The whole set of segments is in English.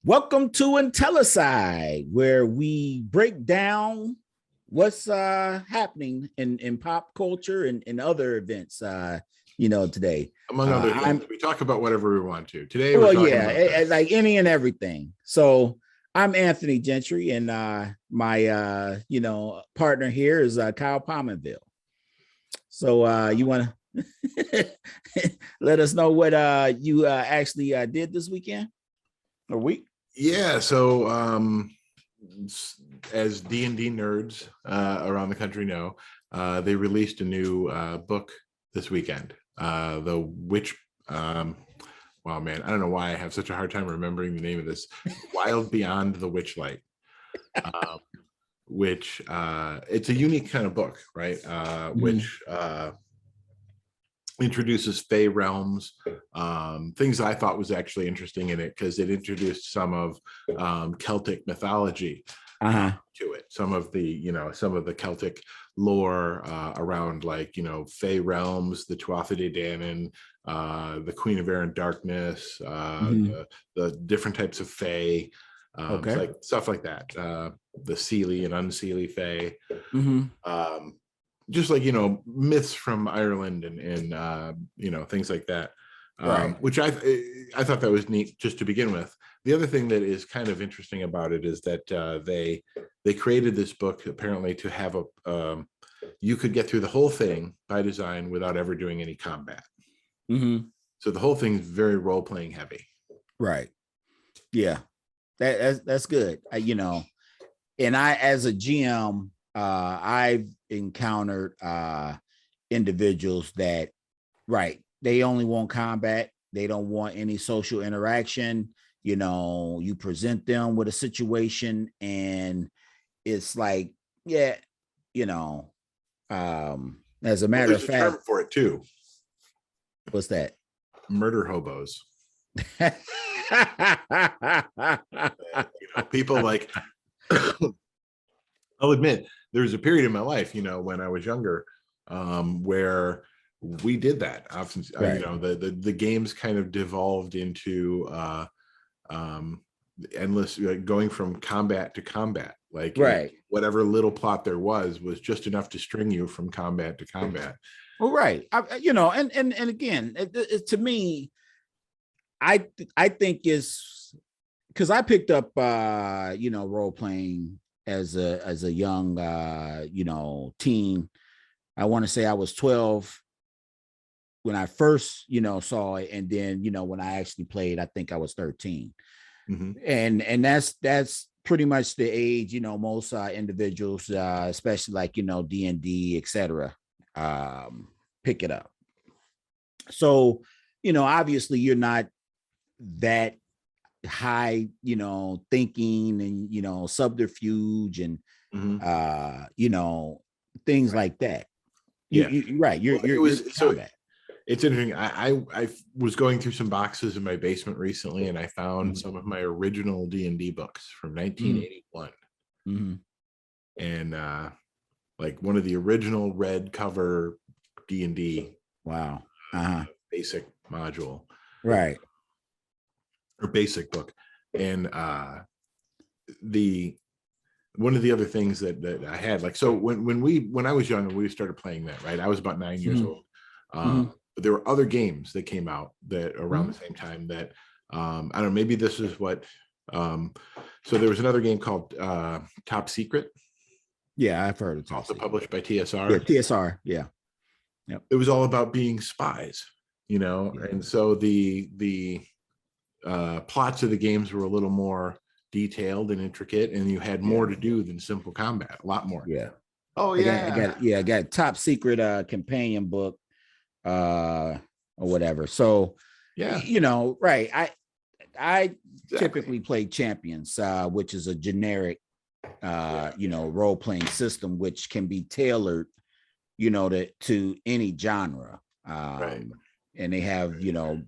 Welcome to Intellicide, where we break down what's happening in pop culture and other events. Today. Among other things, we talk about whatever we want to. Today, we're talking about like any and everything. So I'm Anthony Gentry, and my partner here is Kyle Palmenville. So you want to let us know what you actually did this weekend or week? Yeah, so as D&D nerds around the country know, they released a new book this weekend. The Witch, wow, man, I don't know why I have such a hard time remembering the name of this. Wild Beyond the Witchlight, which it's a unique kind of book, right? Which introduces Fey realms, things that I thought was actually interesting in it because it introduced some of Celtic mythology to it. Some of the Celtic lore around, like, Fey realms, the Tuatha De Danann, the Queen of Air and Darkness, the different types of Fey, like stuff like that. The Seelie and Unseelie Fey. Just like, myths from Ireland and things like that, which I thought that was neat just to begin with. The other thing that is kind of interesting about it is that they created this book apparently to have you could get through the whole thing by design without ever doing any combat. So the whole thing's very role-playing heavy. Right. Yeah, that's good. And I, as a GM, I've encountered individuals that, they only want combat. They don't want any social interaction. You present them with a situation and it's like, as a matter of fact, term for it too. What's that? Murder hobos. People like, I'll admit, there was a period in my life, when I was younger, where we did that. Often, the games kind of devolved into endless, going from combat to combat. Like, whatever little plot there was just enough to string you from combat to combat. Well, right. And again, to me, I think is because I picked up role playing as a young teen. I want to say I was 12 when I first saw it, and then when I actually played, I think I was 13. And that's pretty much the age most individuals, especially like D&D, etc., pick it up. So obviously you're not that high thinking and subterfuge and things like that. You're right. It's interesting. I was going through some boxes in my basement recently, and I found some of my original D&D books from 1981, and like one of the original red cover D&D. Wow. Basic module, right, or basic book. And one of the other things that I had, like, so when I was young and we started playing that, I was about 9 years old. But there were other games that came out that around the same time that I don't know, maybe this is what so there was another game called Top Secret. Yeah, I've heard it's also published by TSR. Yeah, TSR. Yeah. Yep. It was all about being spies, and so the plots of the games were a little more detailed and intricate, and you had more to do than simple combat, a lot more. Yeah. Oh yeah. I got Top Secret companion book or whatever. So right. I typically play Champions, which is a generic role-playing system which can be tailored to any genre. And they have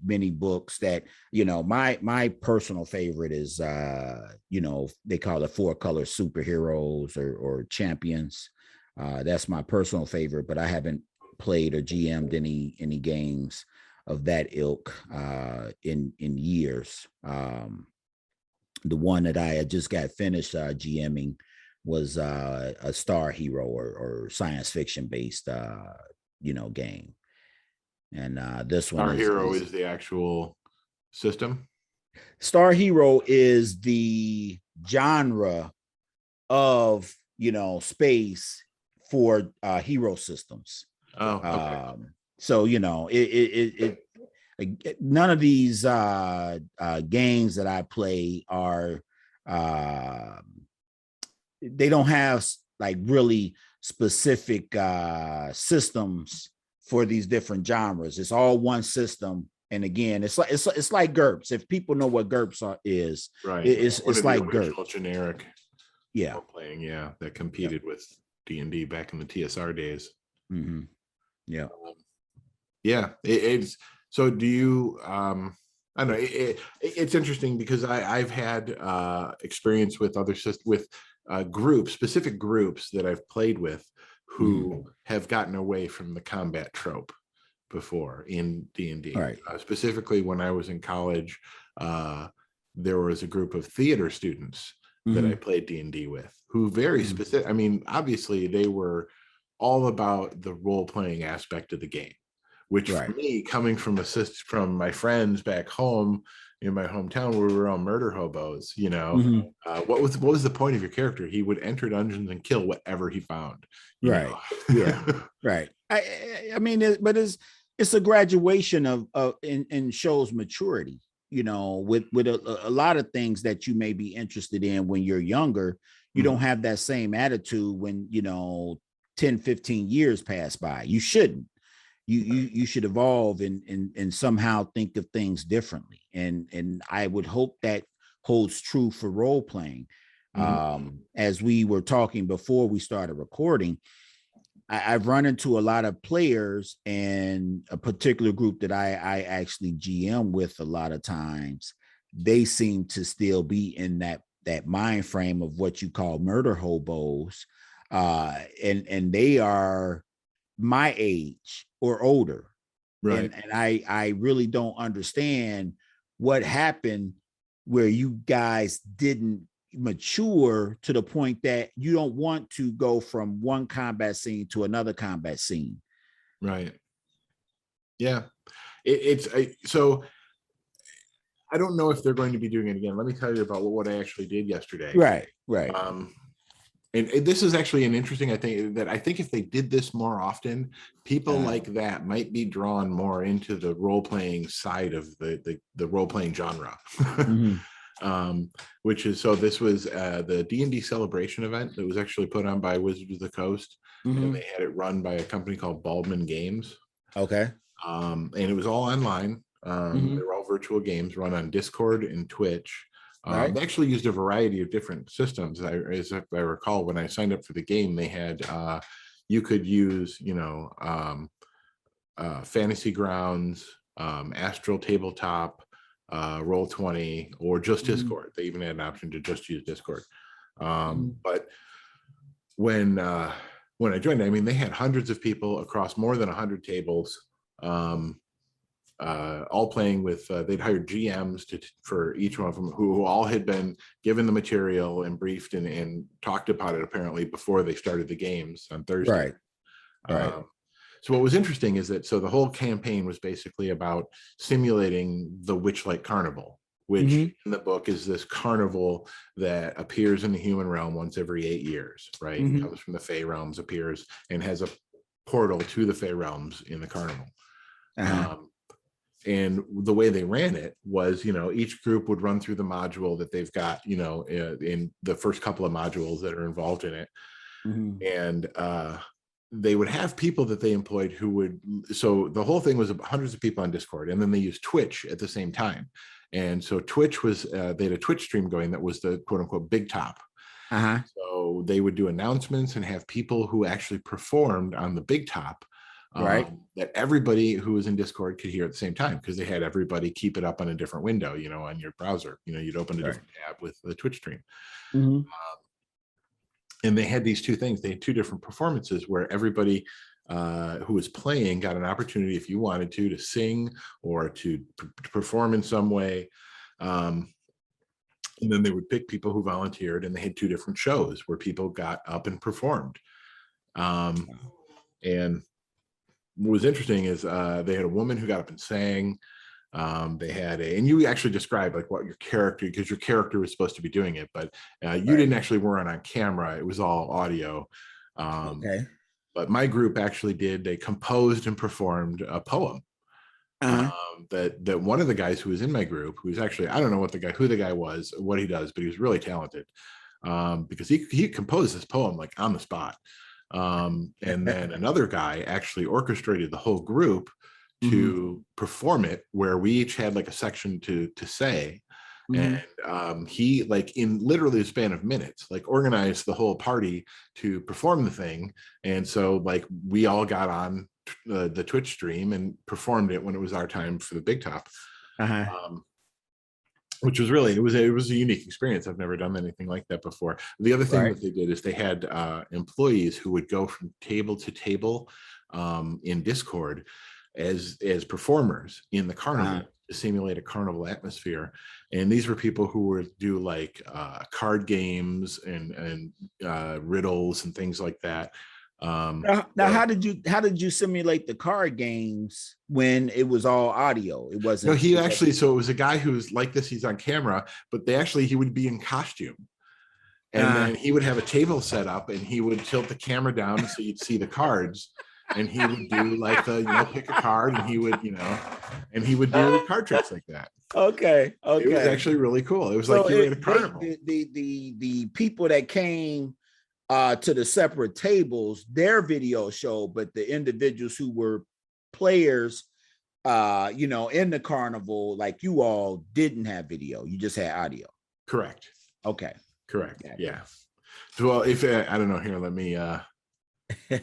many books that my personal favorite is they call it 4-color superheroes or champions. That's my personal favorite, but I haven't played or GM'd any games of that ilk in years. the one that I had just got finished GMing was a Star Hero or science fiction based game. And this one Our is Hero is the actual system. Star Hero is the genre of space for hero systems. Oh, okay. So none of these games that I play are they don't have like really specific systems for these different genres. It's all one system. And again, it's like GURPS. If people know what GURPS is, Right. It's like GURPS. Generic. Yeah. Playing, yeah, that competed with D&D back in the TSR days. Mm-hmm. Yeah. Yeah. It's so. Do you? I don't know. It's interesting because I've had experience with specific groups that I've played with who have gotten away from the combat trope before in D&D. Right. Specifically, when I was in college, there was a group of theater students that I played D&D with who very specific. I mean, obviously, they were all about the role-playing aspect of the game, which for me, coming from my friends back home in my hometown where we were all murder hobos, what was the point of your character? He would enter dungeons and kill whatever he found. Right. Yeah. Right. I mean, it's a graduation of and shows maturity, with a lot of things that you may be interested in when you're younger. You don't have that same attitude when 10, 15 years pass by. You shouldn't. You should evolve and somehow think of things differently. And I would hope that holds true for role playing. As we were talking before we started recording, I've run into a lot of players and a particular group that I actually GM with a lot of times. They seem to still be in that mind frame of what you call murder hobos. And they are my age or older. Right. And I really don't understand what happened where you guys didn't mature to the point that you don't want to go from one combat scene to another combat scene. Right. Yeah. So I don't know if they're going to be doing it again. Let me tell you about what I actually did yesterday. Right. And this is actually an interesting, I think if they did this more often, people like that might be drawn more into the role-playing side of the role-playing genre. Which is, so this was the D&D Celebration event that was actually put on by Wizards of the Coast. And they had it run by a company called Baldman Games. Okay. And it was all online. They were all virtual games run on Discord and Twitch. They actually used a variety of different systems. As I recall, when I signed up for the game, they had you could use Fantasy Grounds, Astral Tabletop, Roll20, or just Discord. They even had an option to just use Discord. But when I joined, I mean, they had hundreds of people across more than 100 tables, all playing with, they'd hired GMs for each one of them, who all had been given the material and briefed and talked about it apparently before they started the games on Thursday. Right. So what was interesting is that, so the whole campaign was basically about simulating the Witchlight Carnival, which in the book is this carnival that appears in the human realm once every 8 years, right? It comes from the Fey realms, appears, and has a portal to the Fey realms in the carnival. And the way they ran it was, each group would run through the module that they've got, in the first couple of modules that are involved in it. And they would have people that they employed who would, so the whole thing was hundreds of people on Discord, and then they used Twitch at the same time. And so Twitch was, they had a Twitch stream going that was the quote unquote big top. So they would do announcements and have people who actually performed on the big top, that everybody who was in Discord could hear at the same time, because they had everybody keep it up on a different window, on your browser. You'd open a different tab with the Twitch stream. And they had these two things. They had two different performances where everybody who was playing got an opportunity, if you wanted to sing or to perform in some way. And then they would pick people who volunteered, and they had 2 different shows where people got up and performed. And what was interesting is they had a woman who got up and sang. They had and you actually described like what your character, because your character was supposed to be doing it, but you didn't actually weren't on camera. It was all audio. Okay. But my group actually they composed and performed a poem. That one of the guys who was in my group, who's actually, I don't know who the guy was, what he does, but he was really talented, because he composed this poem like on the spot. And then another guy actually orchestrated the whole group to perform it, where we each had like a section to say. And he, like, in literally a span of minutes, like organized the whole party to perform the thing. And so like we all got on the Twitch stream and performed it when it was our time for the big top. Which was really, it was a unique experience. I've never done anything like that before. The other thing that they did is they had employees who would go from table to table in Discord as performers in the carnival to simulate a carnival atmosphere. And these were people who would do like card games and riddles and things like that. Now how did you simulate the card games when it was all audio? It wasn't. No, he actually, so it was a guy who's like this, he's on camera, but he would be in costume. And then he would have a table set up and he would tilt the camera down so you'd see the cards. And he would do like pick a card, and he would, and he would do card tricks like that. Okay. It was actually really cool. It was like you were at a carnival. The people that came to the separate tables, their video showed, but the individuals who were players, in the carnival, like you all, didn't have video. You just had audio. Correct. Okay. Correct. Yeah. So, well, if I don't know, here, let me. I'm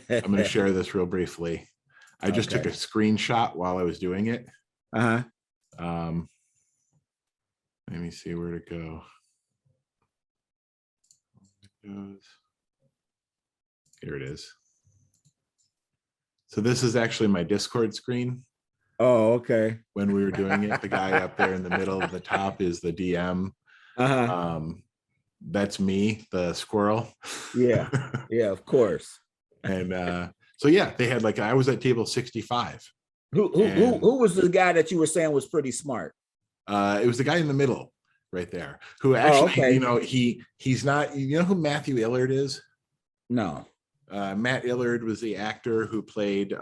going to share this real briefly. I just took a screenshot while I was doing it. Let me see where to go. Here it is. So this is actually my Discord screen. Oh, okay. When we were doing it, the guy up there in the middle of the top is the DM. That's me, the squirrel. Yeah, of course. And so yeah, they had like, I was at table 65. Who was the guy that you were saying was pretty smart? It was the guy in the middle right there, who actually, he's not, who Matthew Illard is? No. Matt Illard was the actor who played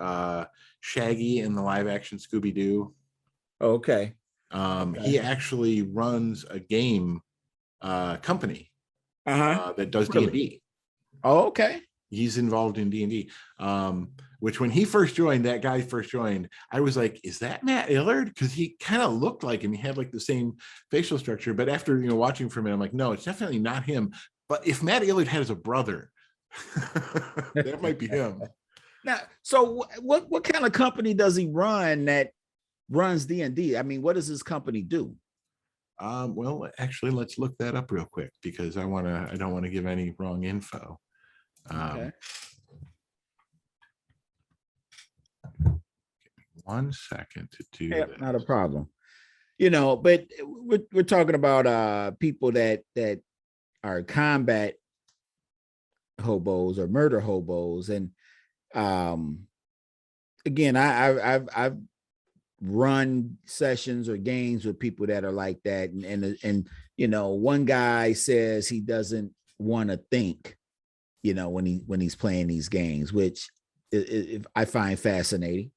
Shaggy in the live action Scooby-Doo. Okay. He actually runs a game company that does D&D. Oh, okay. He's involved in D&D, which when that guy first joined, I was like, is that Matt Illard? Because he kind of looked like him. He had like the same facial structure. But after, watching for a minute, I'm like, no, it's definitely not him. But if Matt Illard has a brother, that might be him. Now, so what kind of company does he run that runs D&D? I mean, what does his company do? Well, actually, let's look that up real quick, because I don't want to give any wrong info. Okay. 1 second to do that. Not a problem. But we're talking about people that are combat hobos or murder hobos, and again, I've run sessions or games with people that are like that, and one guy says he doesn't want to think, when he's playing these games, which I find fascinating.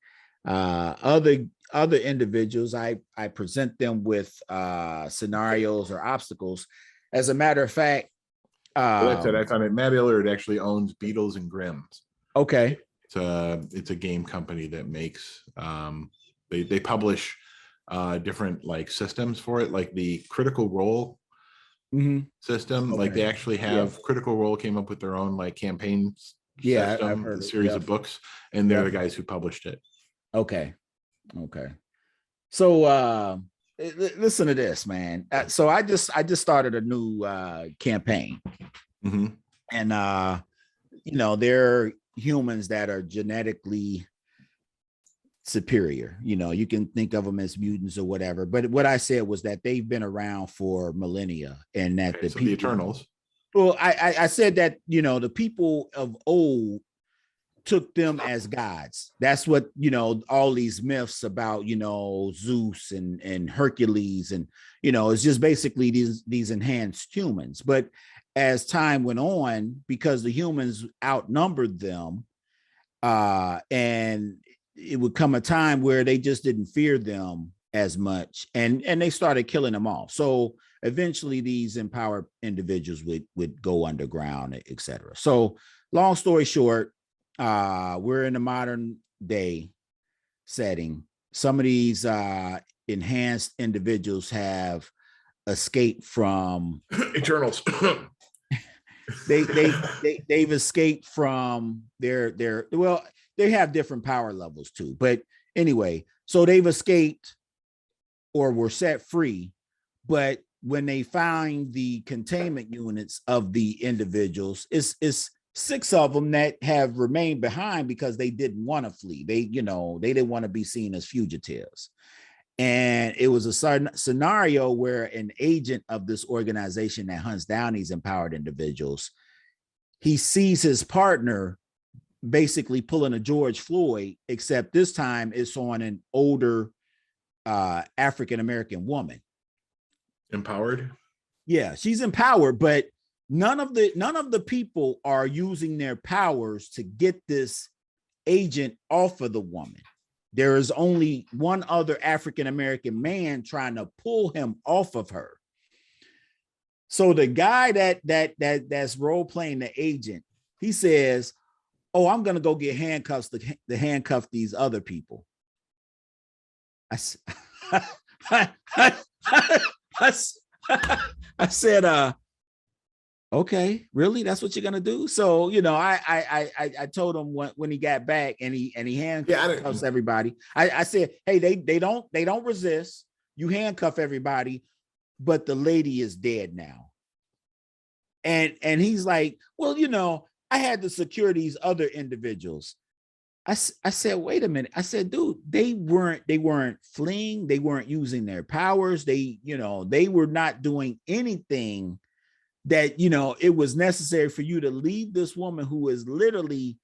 Other individuals, I present them with scenarios or obstacles. As a matter of fact, that's it. I found it. Matt Illard actually owns Beatles and Grimm's. Okay. It's a game company that makes they publish different like systems for it, like the Critical Role system. Okay. Like they actually have Critical Role came up with their own like campaign system, I've heard a series of books, and they're the guys who published it. Okay. So listen to this, man. So I just started a new campaign, and there are humans that are genetically superior. You know, you can think of them as mutants or whatever. But what I said was that they've been around for millennia, and that Okay, so the Eternals. Well, I said that, you know, the people of old took them as gods. That's what, you know, all these myths about, you know, Zeus and Hercules, and, you know, it's just basically these enhanced humans. But as time went on, because the humans outnumbered them, and it would come a time where they just didn't fear them as much, and they started killing them off. So eventually these empowered individuals would go underground, etc. So long story short, we're in a modern day setting. Some of these enhanced individuals have escaped from Eternals. they've escaped from their well, they have different power levels too. But anyway, so they've escaped or were set free. But when they find the containment units of the individuals, it's 6 of them that have remained behind because they didn't want to flee. They didn't want to be seen as fugitives. And it was a scenario where an agent of this organization that hunts down these empowered individuals, he sees his partner basically pulling a George Floyd, except this time it's on an older African-American woman. Empowered? Yeah, she's empowered, but none of the people are using their powers to get this agent off of the woman. There is only one other African-American man trying to pull him off of her. So the guy that's role playing the agent, he says, "Oh, I'm gonna go get handcuffs to handcuff these other people." I said, okay, really? That's what you're gonna do? So, you know, I told him when he got back, and he handcuffs everybody. I said, hey, they don't resist. You handcuff everybody, but the lady is dead now. And he's like, well, you know, I had to secure these other individuals. I said, wait a minute. I said, dude, they weren't fleeing. They weren't using their powers. They were not doing anything that, you know, it was necessary for you to leave this woman who is literally,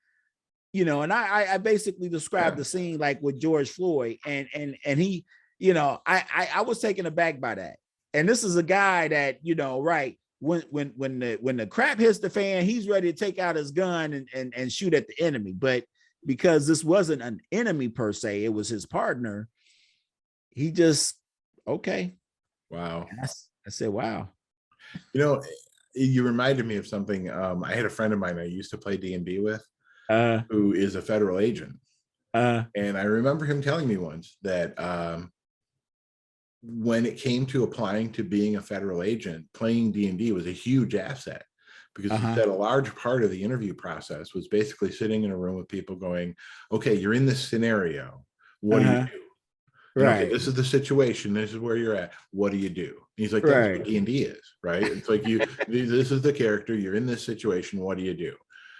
you know, and I basically described the scene like with George Floyd, and he, you know, I was taken aback by that. And this is a guy that, you know, right, when the crap hits the fan, he's ready to take out his gun and shoot at the enemy. But because this wasn't an enemy per se, it was his partner, he just, okay. Wow. I said, wow. You know, you reminded me of something. I had a friend of mine I used to play D&D with, who is a federal agent. And I remember him telling me once that when it came to applying to being a federal agent, playing D&D was a huge asset, because he said a large part of the interview process was basically sitting in a room with people going, okay, you're in this scenario. What do you do? Right. Okay, this is the situation. This is where you're at. What do you do? And he's like, that's what D&D is, right? It's like this is the character. You're in this situation. What do you do?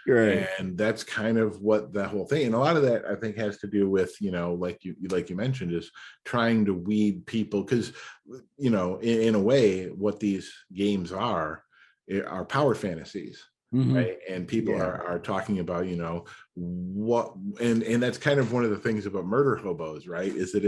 Right. And that's kind of what the whole thing. And a lot of that, I think, has to do with, you know, like you mentioned, is trying to weed people, because, you know, in a way, what these games are power fantasies. Right. And people are talking about, you know, what, and that's kind of one of the things about murder hobos, right? Is that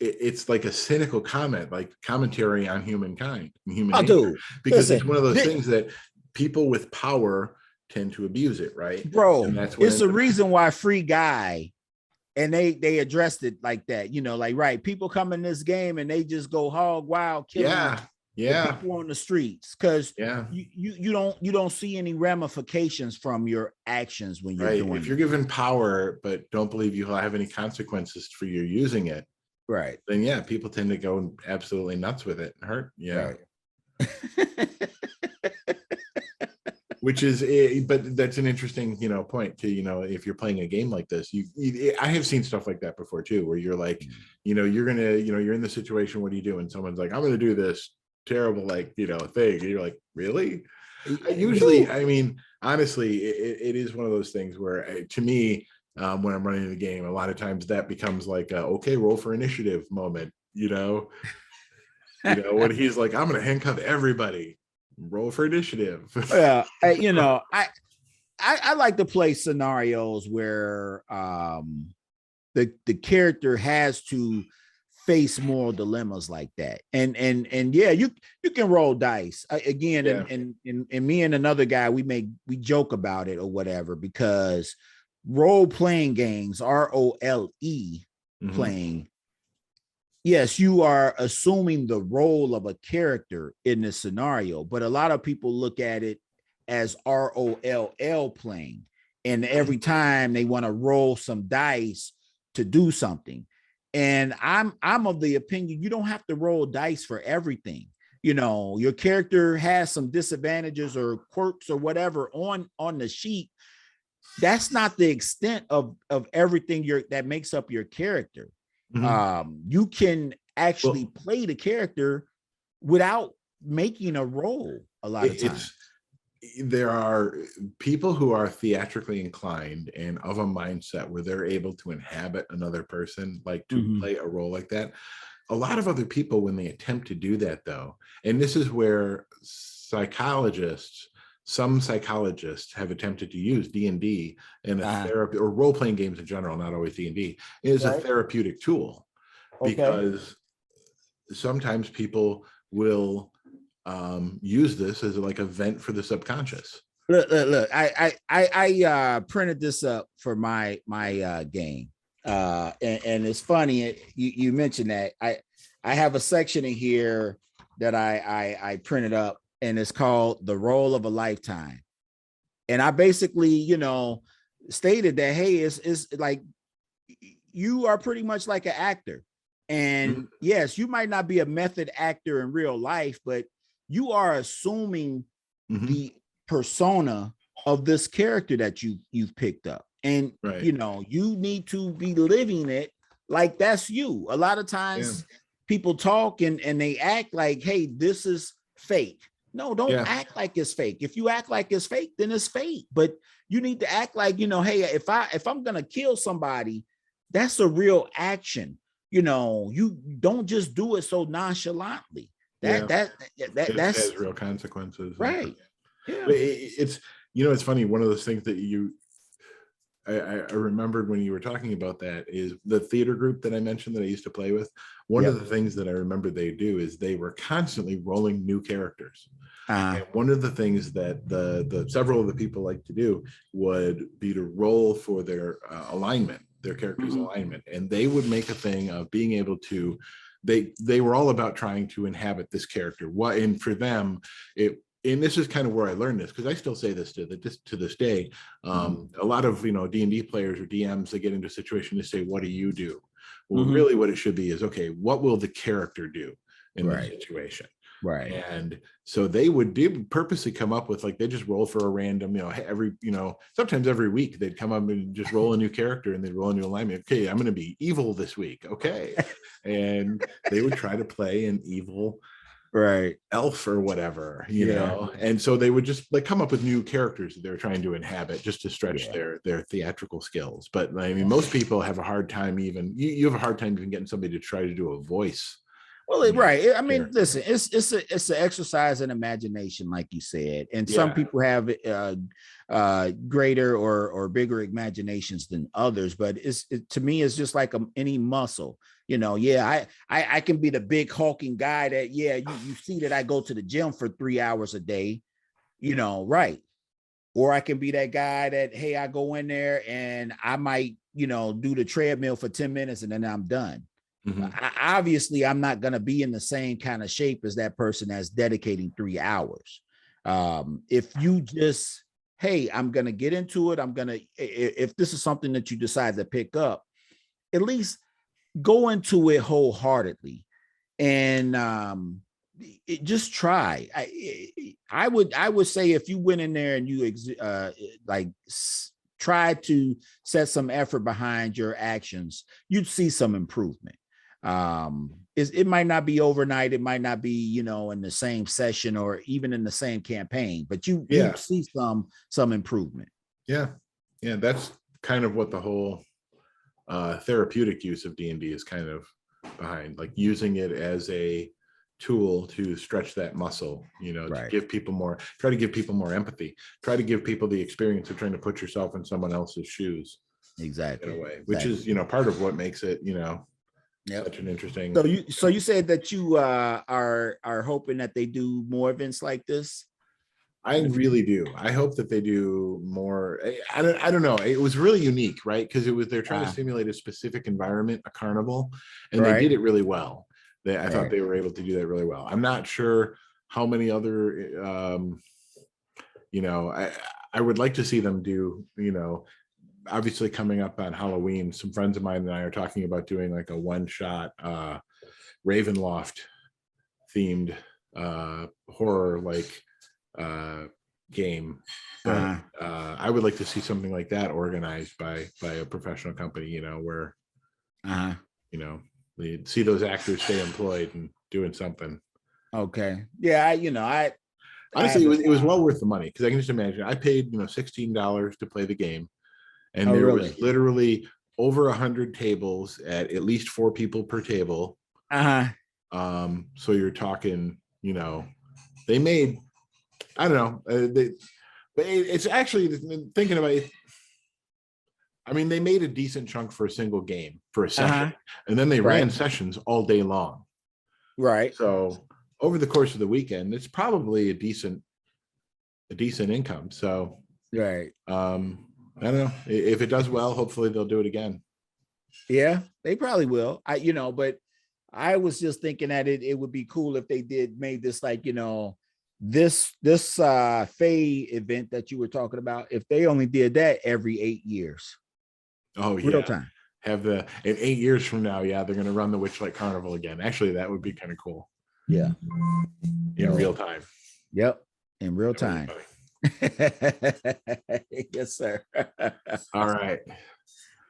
it's like a cynical comment, like commentary on humankind and human nature, dude, because it's one of those things that people with power tend to abuse it, right? Bro, and that's it's the reason why Free Guy, and they addressed it like that, you know, like, right, people come in this game and they just go hog wild, killing people on the streets, because you don't see any ramifications from your actions when you're doing if you're given power but don't believe you have any consequences for you using it, right, then people tend to go absolutely nuts with it and hurt. Which is, but that's an interesting, you know, point to, you know, if you're playing a game like this, I have seen stuff like that before too, where you're like, you know, you're in the situation, what do you do? And someone's like, I'm going to do this terrible, like, you know, thing. And you're like, really? Usually, I mean, honestly, it is one of those things where, to me, when I'm running the game. A lot of times that becomes like a, okay, roll for initiative moment, when he's like, I'm going to handcuff everybody, roll for initiative. Yeah, I like to play scenarios where the character has to face moral dilemmas like that, and yeah, you can roll dice again, Yeah. and me and another guy we joke about it or whatever, because role-playing games, ROLE playing, yes, you are assuming the role of a character in this scenario, but a lot of people look at it as ROLL playing, and every time they want to roll some dice to do something. And I'm of the opinion you don't have to roll dice for everything. Your character has some disadvantages or quirks or whatever on the sheet. That's not the extent of everything that makes up your character. You can actually play the character without making a roll a lot of times. There are people who are theatrically inclined and of a mindset where they're able to inhabit another person, like to play a role like that. A lot of other people, when they attempt to do that, though, and this is where some psychologists have attempted to use D&D and a therapy, or role-playing games in general, not always D&D, is a therapeutic tool. Because sometimes people will use this as like a vent for the subconscious. Look, I printed this up for my game, and it's funny you mentioned that. I have a section in here that I printed up, and it's called The Role of a Lifetime, and I basically stated that, hey, it's like you are pretty much like an actor, and yes, you might not be a method actor in real life, but you are assuming the persona of this character that you've picked up, and you need to be living it like that's you. A lot of times people talk and they act like, hey, this is fake. No, don't act like it's fake. If you act like it's fake, then it's fake. But you need to act like, hey, if I'm gonna kill somebody, that's a real action. You don't just do it so nonchalantly. That has real consequences, right? Yeah, it's funny. One of those things that I remembered when you were talking about that is the theater group that I mentioned that I used to play with. One of the things that I remember they do is they were constantly rolling new characters. And one of the things that the several of the people like to do would be to roll for their alignment, their character's alignment, and they would make a thing of being able to. They were all about trying to inhabit this character. And for them, and this is kind of where I learned this, because I still say this to this day. A lot of D&D players or DMs, they get into a situation to say, "What do you do?" Well, really, what it should be is, okay, what will the character do in this situation? Right. And so they would purposely come up with, like, they just roll for a random, sometimes every week they'd come up and just roll a new character, and they'd roll a new alignment. Okay, I'm going to be evil this week. Okay. And they would try to play an evil elf or whatever, and so they would just like come up with new characters that they're trying to inhabit just to stretch their theatrical skills. But I mean, most people have a hard time even you have a hard time even getting somebody to try to do a voice. Well, I mean, listen, it's an exercise in imagination, like you said, and some people have greater or bigger imaginations than others. But to me, it's just like any muscle. I can be the big hulking guy that you see that I go to the gym for 3 hours a day, right? Or I can be that guy that, hey, I go in there and I might do the treadmill for 10 minutes and then I'm done. Obviously, I'm not going to be in the same kind of shape as that person that's dedicating 3 hours. If you just, hey, I'm going to get into it. If this is something that you decide to pick up, at least go into it wholehearted and just try. I would say if you went in there and you try to set some effort behind your actions, you'd see some improvement. It might not be overnight, it might not be in the same session or even in the same campaign, but you see some improvement. That's kind of what the whole therapeutic use of D&D is kind of behind, like using it as a tool to stretch that muscle, you know, to give people more, try to give people more empathy, try to give people the experience of trying to put yourself in someone else's shoes. Exactly. In a way, which is, you know, part of what makes it, you know, such an interesting. So you said that you are hoping that they do more events like this. I really do. I hope that they do more. I don't know. It was really unique, right? Because they're trying to simulate a specific environment, a carnival, and they did it really well. I thought they were able to do that really well. I'm not sure how many other, you know, I would like to see them do, you know, obviously coming up on Halloween, some friends of mine and I are talking about doing like a one-shot Ravenloft themed horror like game. But I would like to see something like that organized by a professional company, you know, where you know, they see those actors stay employed and doing something. Okay. Yeah, I honestly it was well worth the money, because I can just imagine I paid, you know, $16 to play the game, and there was literally over 100 tables at least 4 people per table. So you're talking, you know, they made, I don't know, but it's actually, thinking about it, I mean, they made a decent chunk for a single game for a session, and then they ran sessions all day long. So over the course of the weekend, it's probably a decent income. So I don't know, if it does well, hopefully they'll do it again. Yeah, they probably will. You know, but I was just thinking that it would be cool if they made this, like, you know, this Faye event that you were talking about, if they only did that every 8 years. Oh yeah, real time. Have in 8 years from now, they're going to run the Witchlight Carnival again. Actually, that would be kind of cool. Yeah, in real time. Yep, in real time. Yes, sir. All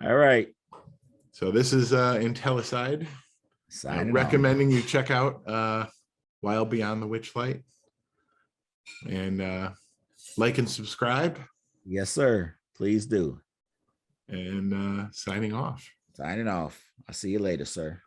right. So this is Intellicide. Recommending you check out Wild Beyond the Witchlight, and like and subscribe. Yes, sir. Please do. And signing off. I'll see you later, sir.